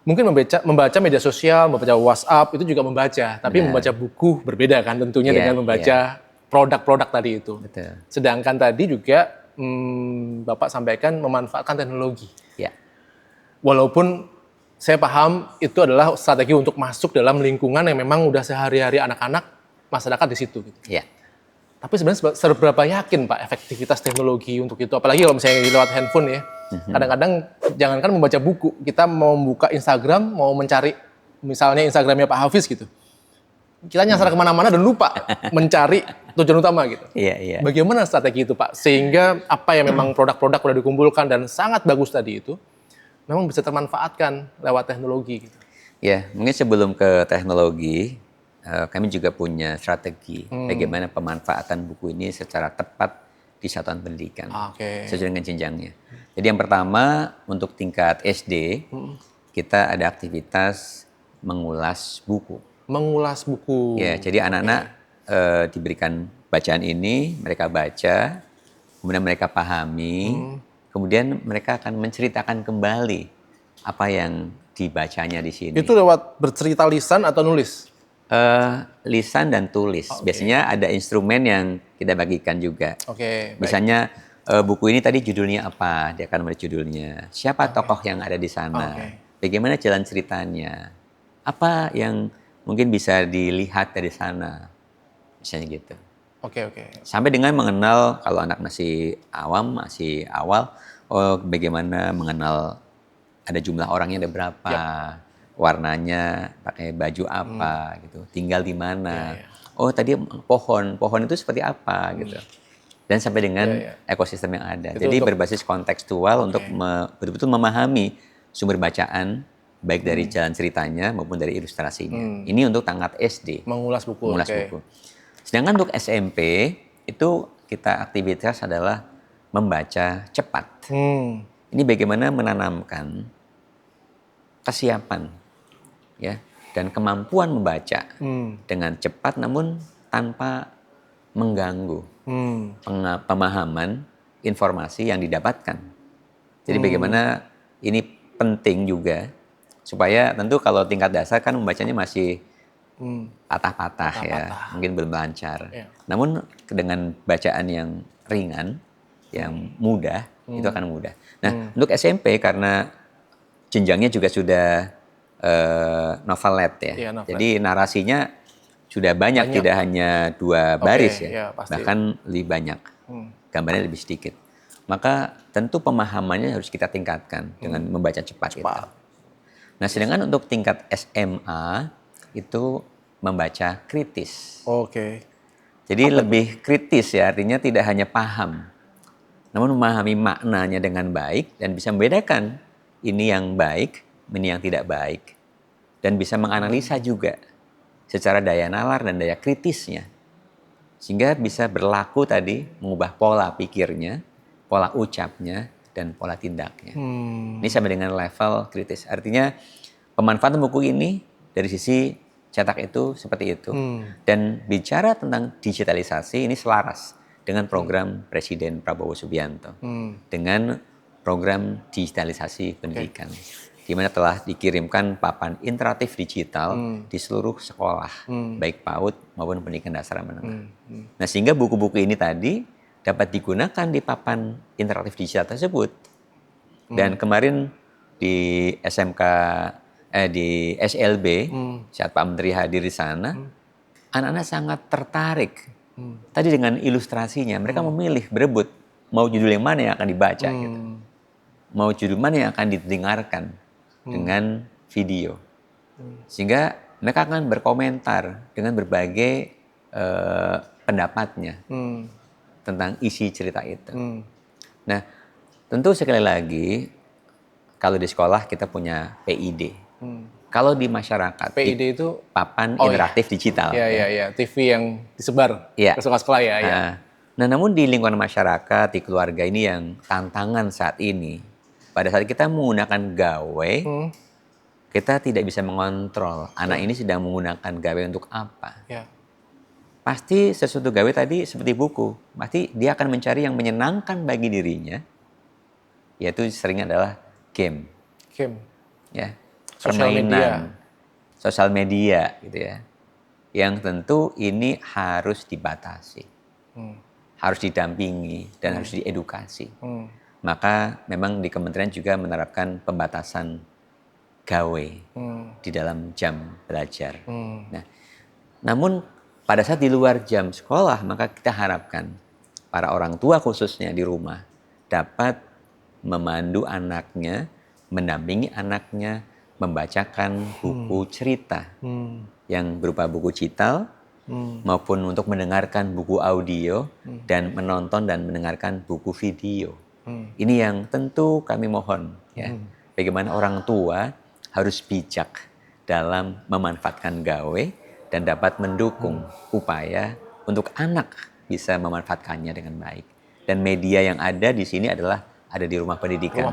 Mungkin membaca media sosial, membaca WhatsApp itu juga membaca, tapi benar. membaca buku berbeda kan tentunya Iya, dengan membaca produk-produk tadi itu. betul. Sedangkan tadi juga Bapak sampaikan memanfaatkan teknologi. Ya, Walaupun saya paham itu adalah strategi untuk masuk dalam lingkungan yang memang udah sehari-hari anak-anak masyarakat di situ. Gitu. ya. Tapi sebenarnya seberapa yakin Pak efektivitas teknologi untuk itu? Apalagi kalau misalnya lewat handphone ya. Kadang-kadang jangankan membaca buku, kita mau membuka Instagram, mau mencari misalnya Instagramnya Pak Hafiz gitu. Kita nyasar kemana-mana dan lupa mencari tujuan utama gitu. Iya, iya. Bagaimana strategi itu Pak? Sehingga apa yang memang produk-produk sudah dikumpulkan dan sangat bagus tadi itu, memang bisa termanfaatkan lewat teknologi gitu. Ya, mungkin sebelum ke teknologi, kami juga punya strategi bagaimana pemanfaatan buku ini secara tepat di satuan pendidikan sesuai dengan jenjangnya. Jadi yang pertama untuk tingkat SD, kita ada aktivitas mengulas buku. Mengulas buku. Ya, jadi anak-anak diberikan bacaan ini, mereka baca, kemudian mereka pahami, kemudian mereka akan menceritakan kembali apa yang dibacanya di sini. Itu lewat bercerita lisan atau nulis? Lisan dan tulis. Biasanya ada instrumen yang kita bagikan juga. Misalnya buku ini tadi judulnya apa? Dia akan memberi judulnya. Siapa tokoh yang ada di sana? Bagaimana jalan ceritanya? Apa yang mungkin bisa dilihat dari sana? Misalnya gitu. Sampai dengan mengenal, kalau anak masih awam, masih awal, bagaimana mengenal ada jumlah orangnya ada berapa? Warnanya pakai baju apa gitu, tinggal di mana, oh tadi pohon itu seperti apa gitu, dan sampai dengan ekosistem yang ada. Jadi berbasis kontekstual untuk betul-betul memahami sumber bacaan baik dari jalan ceritanya maupun dari ilustrasinya. Ini untuk tingkat SD, mengulas buku. Buku. Sedangkan untuk SMP itu kita aktivitas adalah membaca cepat. Ini bagaimana menanamkan kesiapan ya dan kemampuan membaca dengan cepat namun tanpa mengganggu pemahaman informasi yang didapatkan. Jadi bagaimana ini penting juga supaya tentu kalau tingkat dasar kan membacanya masih patah-patah ya, mungkin belum lancar. Namun dengan bacaan yang ringan, yang mudah, itu akan mudah. Nah, untuk SMP karena jenjangnya juga sudah novelet ya. Jadi narasinya sudah banyak, tidak hanya 2 baris ya, bahkan lebih banyak. Gambarnya lebih sedikit. Maka tentu pemahamannya harus kita tingkatkan dengan membaca cepat. Itu. Nah, sedangkan untuk tingkat SMA itu membaca kritis. Jadi lebih kritis ya, artinya tidak hanya paham, namun memahami maknanya dengan baik dan bisa membedakan ini yang baik, ini yang tidak baik. Dan bisa menganalisa juga secara daya nalar dan daya kritisnya. Sehingga bisa berlaku tadi, mengubah pola pikirnya, pola ucapnya, dan pola tindaknya. Ini sama dengan level kritis. Artinya pemanfaatan buku ini dari sisi cetak itu seperti itu. Dan bicara tentang digitalisasi ini selaras dengan program Presiden Prabowo Subianto. Dengan program digitalisasi pendidikan. Di mana telah dikirimkan papan interaktif digital di seluruh sekolah, baik PAUD maupun pendidikan dasar menengah. Nah, sehingga buku-buku ini tadi dapat digunakan di papan interaktif digital tersebut. Dan kemarin di di SLB, saat Pak Menteri hadir di sana, anak-anak sangat tertarik. Tadi dengan ilustrasinya, mereka memilih, berebut, mau judul yang mana yang akan dibaca gitu. Mau judul mana yang akan didengarkan dengan video. Sehingga mereka akan berkomentar dengan berbagai pendapatnya tentang isi cerita itu. Nah, tentu sekali lagi, kalau di sekolah kita punya PID. Kalau di masyarakat, PID itu papan interaktif digital. Iya, TV yang disebar ke sekolah-sekolah ya. Nah, namun di lingkungan masyarakat, di keluarga ini yang tantangan saat ini, pada saat kita menggunakan gawai, kita tidak bisa mengontrol anak ini sedang menggunakan gawai untuk apa. pasti sesuatu gawe tadi seperti buku. Pasti dia akan mencari yang menyenangkan bagi dirinya, yaitu sering adalah game. Game. Ya, Sosial media. sosial media gitu ya. Yang tentu ini harus dibatasi, harus didampingi dan harus diedukasi. Maka memang di kementerian juga menerapkan pembatasan gawe di dalam jam belajar. Nah, namun pada saat di luar jam sekolah, maka kita harapkan para orang tua khususnya di rumah dapat memandu anaknya, mendampingi anaknya, membacakan buku cerita yang berupa buku cital maupun untuk mendengarkan buku audio dan menonton dan mendengarkan buku video. Ini yang tentu kami mohon ya. Bagaimana orang tua harus bijak dalam memanfaatkan gawe dan dapat mendukung upaya untuk anak bisa memanfaatkannya dengan baik. Dan media yang ada di sini adalah ada di rumah pendidikan,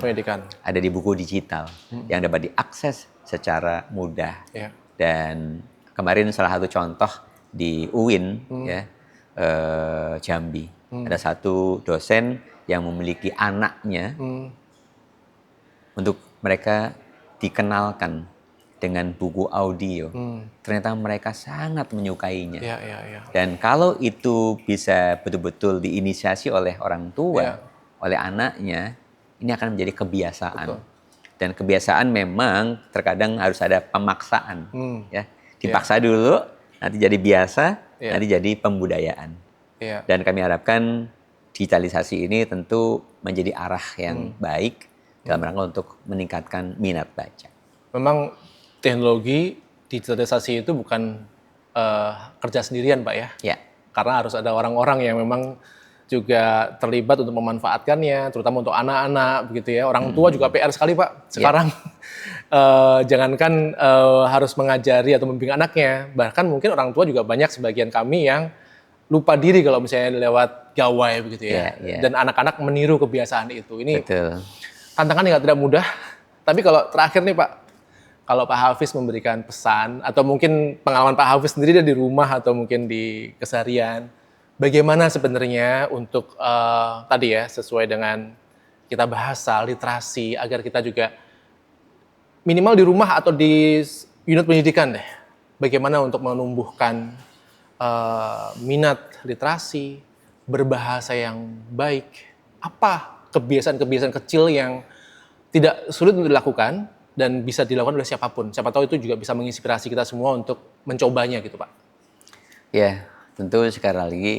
ada di buku digital yang dapat diakses secara mudah. Yeah. Dan kemarin salah satu contoh di UIN ya, Jambi, ada satu dosen yang memiliki anaknya untuk mereka dikenalkan dengan buku audio. Ternyata mereka sangat menyukainya. Dan kalau itu bisa betul-betul diinisiasi oleh orang tua, oleh anaknya, ini akan menjadi kebiasaan. Betul. Dan kebiasaan memang terkadang harus ada pemaksaan. Ya, dipaksa dulu, nanti jadi biasa, nanti jadi pembudayaan. Dan kami harapkan digitalisasi ini tentu menjadi arah yang baik dalam rangka untuk meningkatkan minat baca. Memang teknologi digitalisasi itu bukan kerja sendirian, Pak ya? Ya. Karena harus ada orang-orang yang memang juga terlibat untuk memanfaatkannya, terutama untuk anak-anak, begitu ya. Orang tua juga PR sekali, Pak. Sekarang jangankan harus mengajari atau membimbing anaknya, bahkan mungkin orang tua juga banyak sebagian kami yang lupa diri kalau misalnya lewat gawai, begitu ya. Dan anak-anak meniru kebiasaan itu. Ini betul. Tantangan yang tidak mudah. Tapi kalau terakhir nih Pak, kalau Pak Hafiz memberikan pesan, atau mungkin pengalaman Pak Hafiz sendiri di rumah atau mungkin di keseharian, bagaimana sebenarnya untuk tadi ya, sesuai dengan kita bahasa, literasi, agar kita juga minimal di rumah atau di unit pendidikan deh, bagaimana untuk menumbuhkan minat literasi, berbahasa yang baik, apa kebiasaan-kebiasaan kecil yang tidak sulit untuk dilakukan dan bisa dilakukan oleh siapapun. Siapa tahu itu juga bisa menginspirasi kita semua untuk mencobanya gitu Pak. Ya, tentu sekali lagi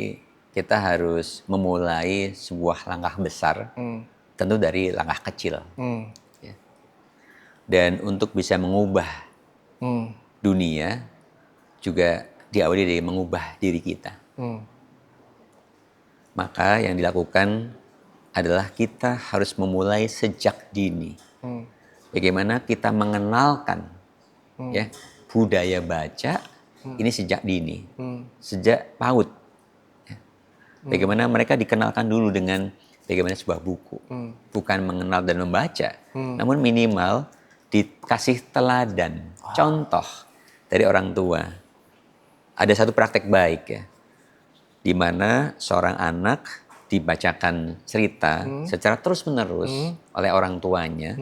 kita harus memulai sebuah langkah besar, tentu dari langkah kecil. Ya. Dan untuk bisa mengubah dunia juga diawali dari mengubah diri kita. Maka yang dilakukan adalah kita harus memulai sejak dini. Bagaimana kita mengenalkan ya budaya baca ini sejak dini, sejak PAUD. Ya. Bagaimana mereka dikenalkan dulu dengan bagaimana sebuah buku, bukan mengenal dan membaca, namun minimal dikasih teladan, contoh dari orang tua. Ada satu praktek baik ya, di mana seorang anak dibacakan cerita secara terus-menerus oleh orang tuanya,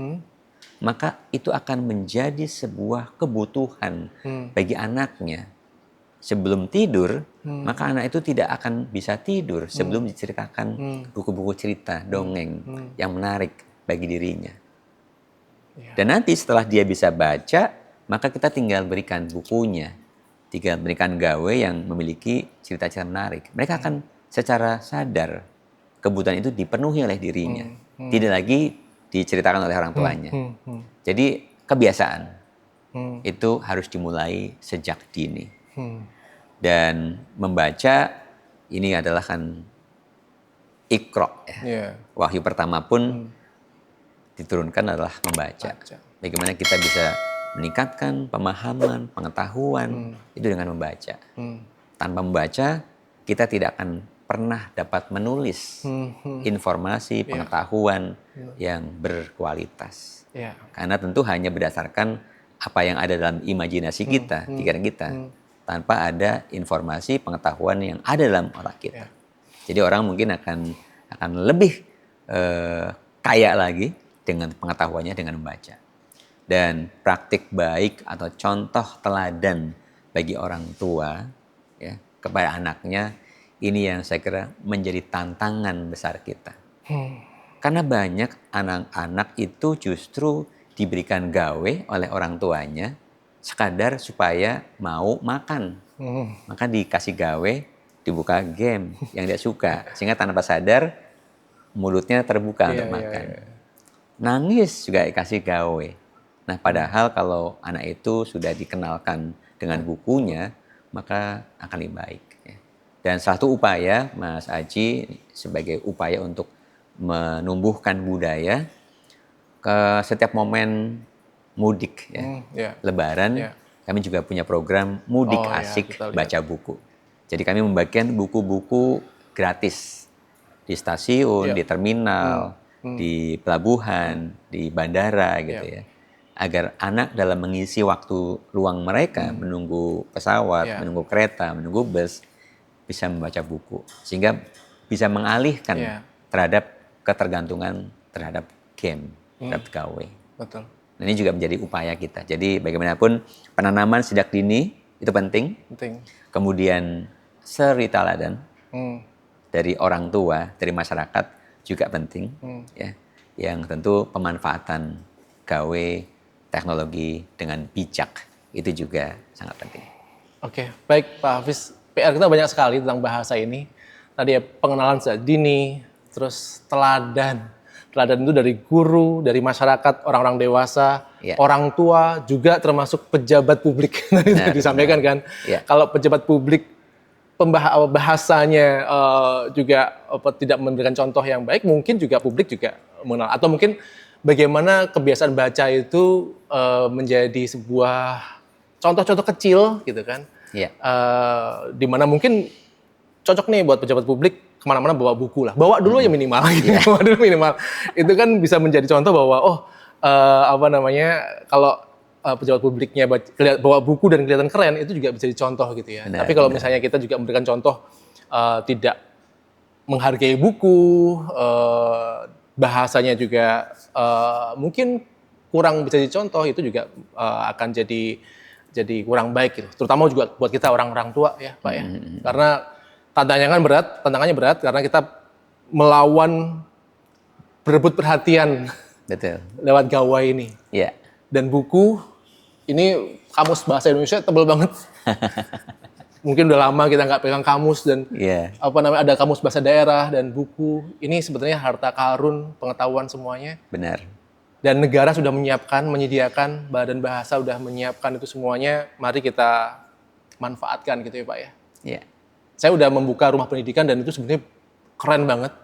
maka itu akan menjadi sebuah kebutuhan bagi anaknya. Sebelum tidur, maka anak itu tidak akan bisa tidur sebelum diceritakan buku-buku cerita, dongeng yang menarik bagi dirinya. Dan nanti setelah dia bisa baca, maka kita tinggal berikan bukunya, tinggal berikan gawe yang memiliki cerita-cerita menarik. Mereka akan secara sadar kebutuhan itu dipenuhi oleh dirinya, tidak lagi diceritakan oleh orang tuanya. Jadi kebiasaan itu harus dimulai sejak dini. Dan membaca ini adalah kan Iqra ya. Wahyu pertama pun diturunkan adalah membaca. Bagaimana kita bisa meningkatkan pemahaman, pengetahuan itu dengan membaca. Tanpa membaca kita tidak akan pernah dapat menulis informasi, pengetahuan yang berkualitas. Karena tentu hanya berdasarkan apa yang ada dalam imajinasi kita, pikiran kita. tanpa ada informasi pengetahuan yang ada dalam otak kita. Jadi orang mungkin akan lebih kaya lagi dengan pengetahuannya dengan membaca. Dan praktik baik atau contoh teladan bagi orang tua ya kepada anaknya, ini yang saya kira menjadi tantangan besar kita. Karena banyak anak-anak itu justru diberikan gawe oleh orang tuanya sekadar supaya mau makan. Maka dikasih gawe, dibuka game yang dia suka, sehingga tanpa sadar mulutnya terbuka untuk makan. Nangis juga dikasih gawe. Nah, padahal kalau anak itu sudah dikenalkan dengan bukunya, maka akan lebih baik. Dan satu upaya, Mas Aji, sebagai upaya untuk menumbuhkan budaya, ke setiap momen mudik, Lebaran, kami juga punya program Mudik Asik Baca Buku. Jadi kami membagikan buku-buku gratis di stasiun, di terminal, di pelabuhan, di bandara gitu ya. Agar anak dalam mengisi waktu luang mereka menunggu pesawat, menunggu kereta, menunggu bus, bisa membaca buku. Sehingga bisa mengalihkan terhadap ketergantungan terhadap game, terhadap gawe. Betul. Ini juga menjadi upaya kita. Jadi bagaimanapun penanaman sejak dini itu penting. Kemudian seri teladan dari orang tua, dari masyarakat juga penting. Ya, yang tentu pemanfaatan gawe teknologi dengan bijak itu juga sangat penting. Oke, baik Pak Hafiz. PR kita banyak sekali tentang bahasa ini. Tadi ya pengenalan sejak dini, terus teladan. Teladan itu dari guru, dari masyarakat, orang-orang dewasa, orang tua, juga termasuk pejabat publik. Tadi disampaikan kan. Kalau pejabat publik bahasanya juga tidak memberikan contoh yang baik, mungkin juga publik juga mengenal. Atau mungkin bagaimana kebiasaan baca itu menjadi sebuah contoh-contoh kecil gitu kan. Di mana mungkin cocok nih buat pejabat publik kemana-mana bawa buku lah. Bawa dulu ya minimal gitu. Bawa dulu minimal. Itu kan bisa menjadi contoh bahwa kalau pejabat publiknya bawa buku dan kelihatan keren, itu juga bisa jadi contoh gitu ya. Tapi kalau misalnya kita juga memberikan contoh tidak menghargai buku, bahasanya juga mungkin kurang bisa dicontoh, itu juga akan jadi kurang baik gitu. Terutama juga buat kita orang-orang tua ya Pak ya. Karena tantangannya berat karena kita melawan berebut perhatian lewat gawai ini. Dan buku ini kamus bahasa Indonesia tebal banget. Mungkin udah lama kita nggak pegang kamus dan ada kamus bahasa daerah dan buku. Ini sebetulnya harta karun pengetahuan semuanya. Benar. Dan negara sudah menyediakan, Badan Bahasa sudah menyiapkan itu semuanya. Mari kita manfaatkan gitu ya Pak ya. Saya udah membuka rumah pendidikan dan itu sebenarnya keren banget.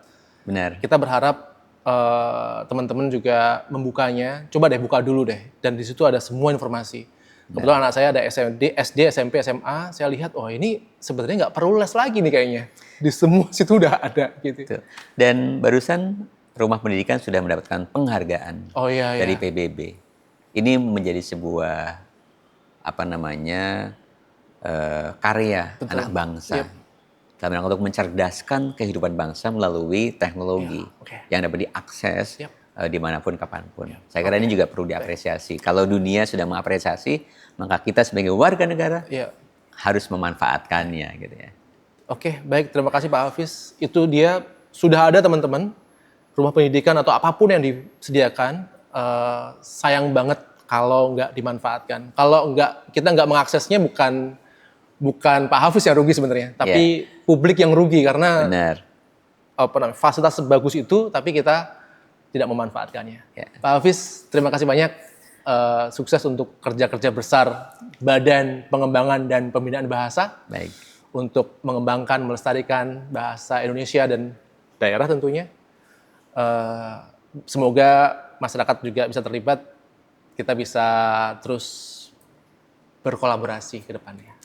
Benar. Kita berharap teman-teman juga membukanya. Coba deh buka dulu deh. Dan di situ ada semua informasi. Kebetulan anak saya ada SD, SMP, SMA. Saya lihat, ini sebenarnya nggak perlu les lagi nih kayaknya. Di semua situ udah ada gitu. Dan barusan rumah pendidikan sudah mendapatkan penghargaan dari PBB. Ini menjadi sebuah karya anak bangsa. Dalam rangka untuk mencerdaskan kehidupan bangsa melalui teknologi yang dapat diakses dimanapun kapanpun. Saya kira ini juga perlu diapresiasi. Kalau dunia sudah mengapresiasi, maka kita sebagai warga negara harus memanfaatkannya gitu ya. Oke, baik, terima kasih Pak Hafiz. Itu dia sudah ada teman-teman rumah pendidikan atau apapun yang disediakan, sayang banget kalau nggak dimanfaatkan. Kalau kita nggak mengaksesnya bukan Pak Hafiz yang rugi sebenarnya, tapi publik yang rugi karena fasilitas sebagus itu, tapi kita tidak memanfaatkannya. Pak Hafiz, terima kasih banyak. Sukses untuk kerja-kerja besar Badan Pengembangan dan Pembinaan Bahasa. Untuk mengembangkan, melestarikan bahasa Indonesia dan daerah tentunya. Semoga masyarakat juga bisa terlibat, kita bisa terus berkolaborasi ke depannya.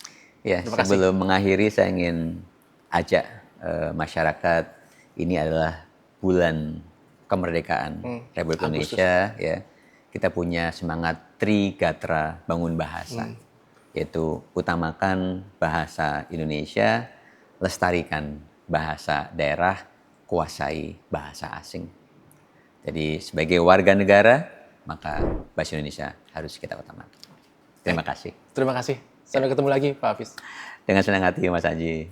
Sebelum mengakhiri saya ingin ajak masyarakat, ini adalah bulan kemerdekaan Republik Indonesia ya. Kita punya semangat Trigatra bangun bahasa. yaitu utamakan bahasa Indonesia, lestarikan bahasa daerah, kuasai bahasa asing. Jadi sebagai warga negara, maka bahasa Indonesia harus kita utamakan. Terima kasih. Terima kasih. Sampai ketemu lagi Pak Hafiz. Dengan senang hati Mas Anji.